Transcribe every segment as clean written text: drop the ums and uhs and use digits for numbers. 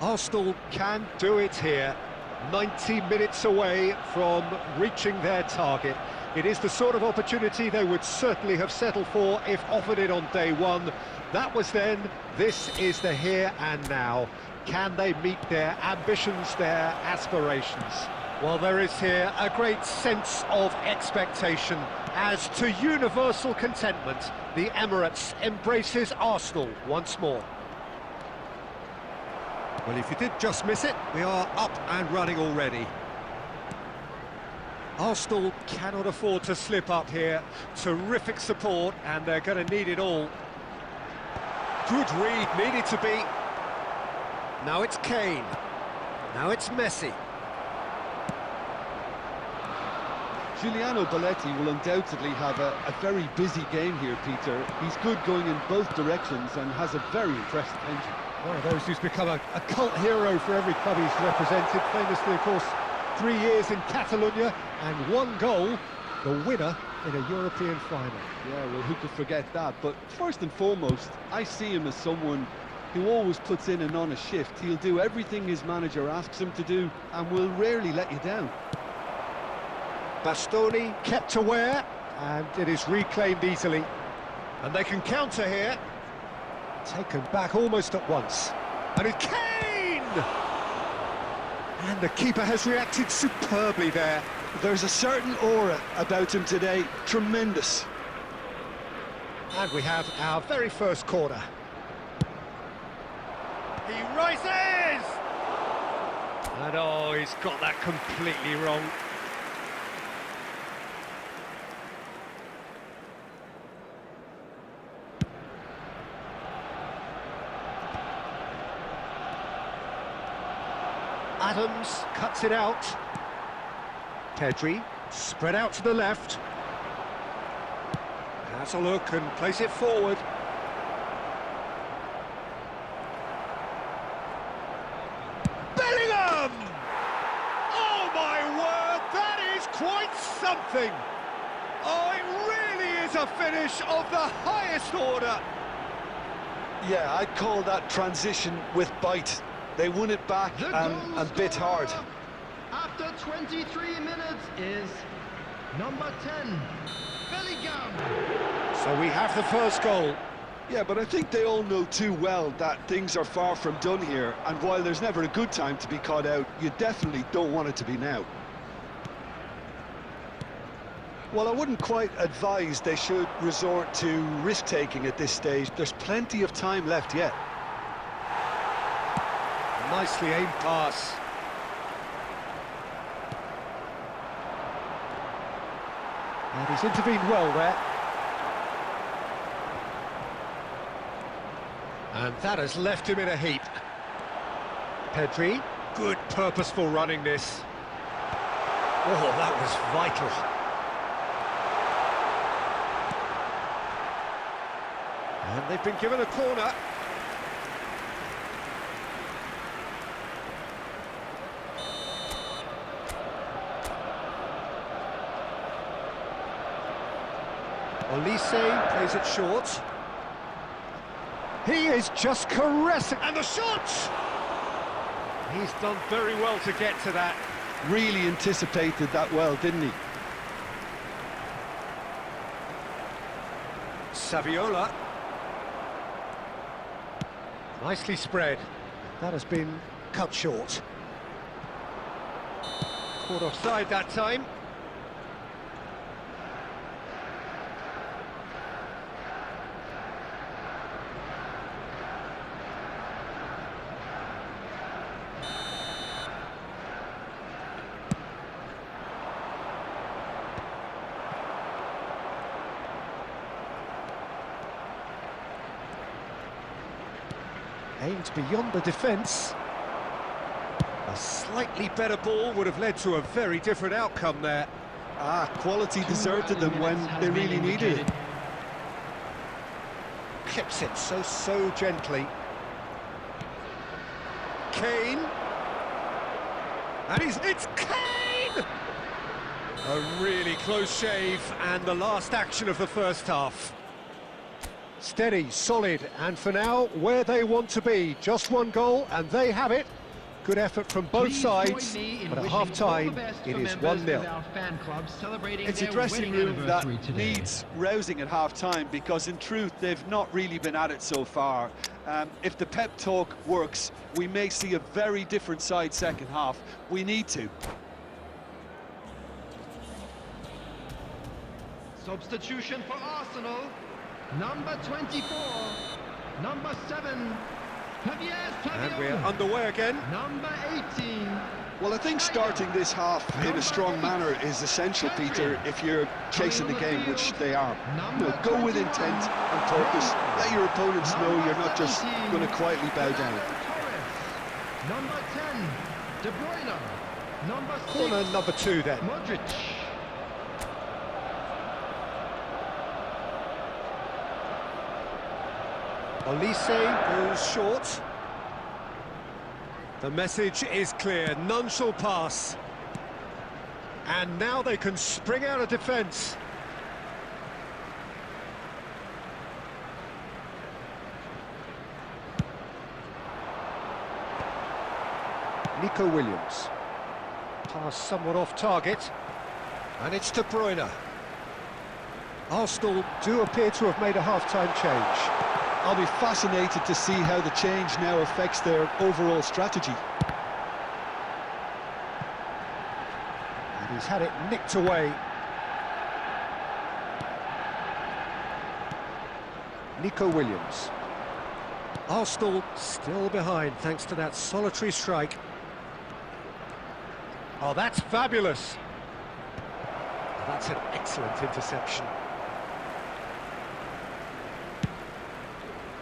Arsenal can do it here. 90 minutes away from reaching their target. It is the sort of opportunity they would certainly have settled for if offered it on day one. That was then, this is the here and now. Can they meet their ambitions, their aspirations? Well, there is here a great sense of expectation. As to universal contentment, the Emirates embraces Arsenal once more. Well, if you did just miss it, we are up and running already. Arsenal cannot afford to slip up here. Terrific support, and they're going to need it all. Good read, needed to be. Now it's Kane. Now it's Messi. Giuliano Belletti will undoubtedly have a very busy game here, Peter. He's good going in both directions and has a very impressive engine. One of those who's become a cult hero for every club he's represented. Famously, of course, 3 years in Catalonia and 1 goal, the winner in a European final. Yeah, well, who could forget that? But first and foremost, I see him as someone who always puts in and on a shift. He'll do everything his manager asks him to do and will rarely let you down. Bastoni kept aware, and it is reclaimed easily. And they can counter here. Taken back almost at once. And it's Kane! And the keeper has reacted superbly there. There's a certain aura about him today. Tremendous. And we have our very first corner. He rises! And oh, he's got that completely wrong. Adams cuts it out. Pedri, spread out to the left. Has a look and plays it forward. Bellingham! Oh my word, that is quite something! Oh, it really is a finish of the highest order! Yeah, I'd call that transition with bite. They won it back and bit hard. After 23 minutes is number 10, Bellingham. So we have the first goal. Yeah, but I think they all know too well that things are far from done here, and while there's never a good time to be caught out, you definitely don't want it to be now. Well, I wouldn't quite advise they should resort to risk-taking at this stage. There's plenty of time left yet. Nicely aimed pass. And he's intervened well there. And that has left him in a heap. Pedri, good purposeful running this. Oh, that was vital. And they've been given a corner. Olise plays it short. He is just caressing, and the shot! He's done very well to get to that. Really anticipated that well, didn't he? Saviola. Nicely spread. That has been cut short. Caught offside that time. Aimed beyond the defence. A slightly better ball would have led to a very different outcome there. Quality deserted them when they really needed it. Clips it so gently. Kane. And it's Kane! A really close shave, and the last action of the first half. Steady, solid, and for now, where they want to be. Just 1 goal, and they have it. Good effort from both Please sides, join me in but at wishing all half-time, the best it for is members 1-0. of our fan club celebrating It's a their dressing wedding room that anniversary today. needs rousing at half-time, because in truth they've not really been at it so far. If the pep talk works, we may see a very different side second half. We need to. Substitution for Arsenal, number 24, number 7, And we're underway again. number 18. Well, I think starting this half in a strong manner is essential, Peter, if you're chasing the game, which they are. You know, go with intent and purpose. Let your opponents know you're not just going to quietly bow down. Number 10, De Bruyne. Number 6, Corner number 2 then. Modric. Olise goes short. The message is clear, none shall pass. And now they can spring out of defence. Nico Williams. Pass somewhat off target. And it's De Bruyne. Arsenal do appear to have made a half-time change. I'll be fascinated to see how the change now affects their overall strategy. And he's had it nicked away. Nico Williams. Arsenal still behind thanks to that solitary strike. Oh, that's fabulous. That's an excellent interception.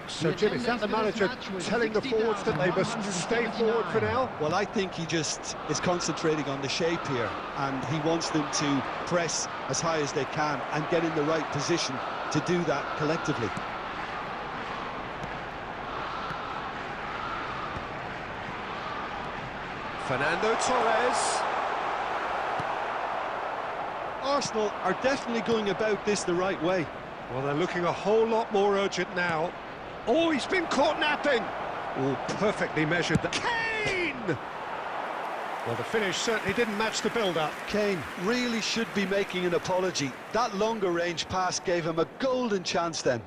So, Jim, is that the manager telling the forwards that they must stay forward for now? Well, I think he just is concentrating on the shape here, and he wants them to press as high as they can and get in the right position to do that collectively. Fernando Torres. Arsenal are definitely going about this the right way. Well, they're looking a whole lot more urgent now. Oh, he's been caught napping. Oh, perfectly measured. Kane! Well, the finish certainly didn't match the build-up. Kane really should be making an apology. That longer range pass gave him a golden chance then.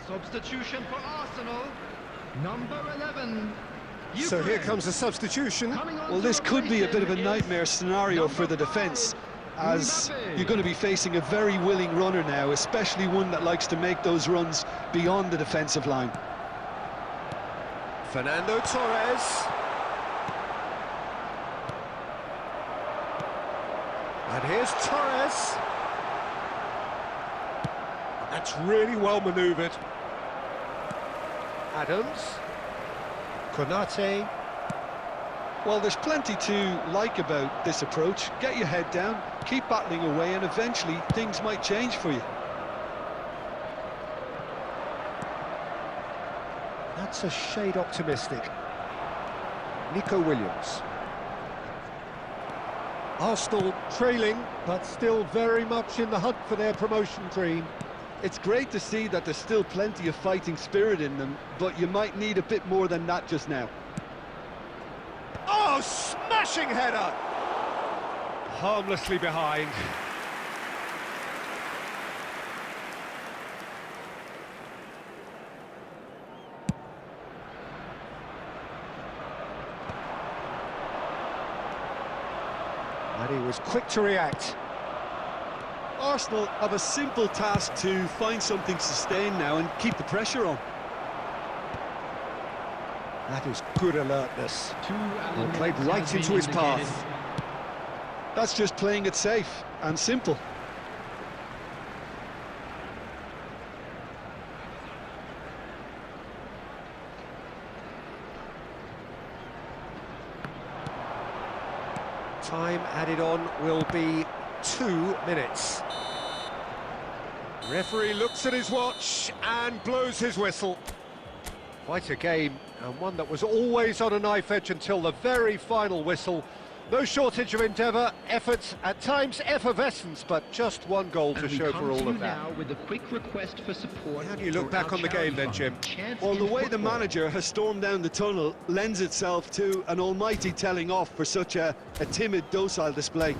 Substitution for Arsenal, number 11. So here comes a substitution. Well, this could be a bit of a nightmare scenario for the defence, as you're going to be facing a very willing runner now, especially one that likes to make those runs beyond the defensive line. Fernando Torres. And here's Torres. That's really well manoeuvred. Adams. Konate. Well, there's plenty to like about this approach. Get your head down, keep battling away, and eventually things might change for you. That's a shade optimistic. Nico Williams. Arsenal trailing, but still very much in the hunt for their promotion dream. It's great to see that there's still plenty of fighting spirit in them, but you might need a bit more than that just now. Oh, smashing header! Harmlessly behind. And he was quick to react. Arsenal have a simple task to find something sustained now and keep the pressure on. That is good alertness. Well, played right into his path. That's just playing it safe and simple. Time added on will be 2 minutes. Referee looks at his watch and blows his whistle. Quite a game, and one that was always on a knife edge until the very final whistle. No shortage of endeavour, effort, at times effervescence, but just one goal to show for all of that. Now with a quick request for support. How do you look back on the game then, Jim? Well, the way the manager has stormed down the tunnel lends itself to an almighty telling off for such a timid, docile display.